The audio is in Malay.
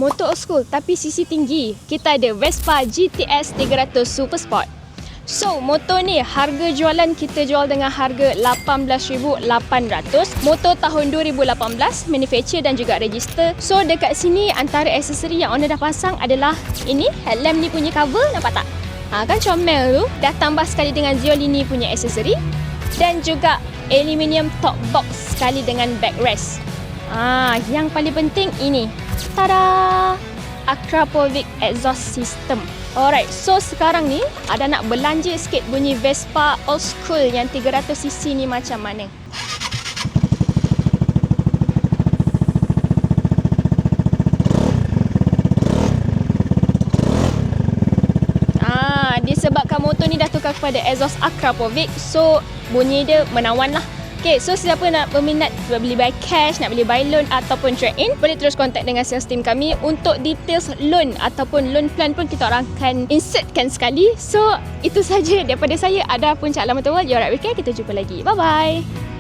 motor old school tapi sisi tinggi. Kita ada Vespa GTS 300 Super Sport. So, motor ni harga jualan kita jual dengan harga RM18,800. Motor tahun 2018, manufacture dan juga register. So, dekat sini antara aksesori yang owner dah pasang adalah ini, headlamp ni punya cover, nampak tak? Kan comel tu. Dah tambah sekali dengan Ziolini punya aksesori. Dan juga aluminium top box sekali dengan backrest. Yang paling penting ini. Tada! Akrapovic exhaust system. Alright, so sekarang ni ada nak belanja sikit bunyi Vespa old school yang 300cc ni macam mana. Disebabkan motor ni dah tukar kepada exhaust Akrapovic, so bunyi dia menawan lah. Okay, so siapa nak berminat beli by cash, nak beli by loan ataupun trade-in, boleh terus contact dengan sales team kami. Untuk details loan ataupun loan plan pun kita orang akan insertkan sekali. So, itu saja daripada saya. Ada Puncak Alam World. You're right, kita jumpa lagi. Bye-bye.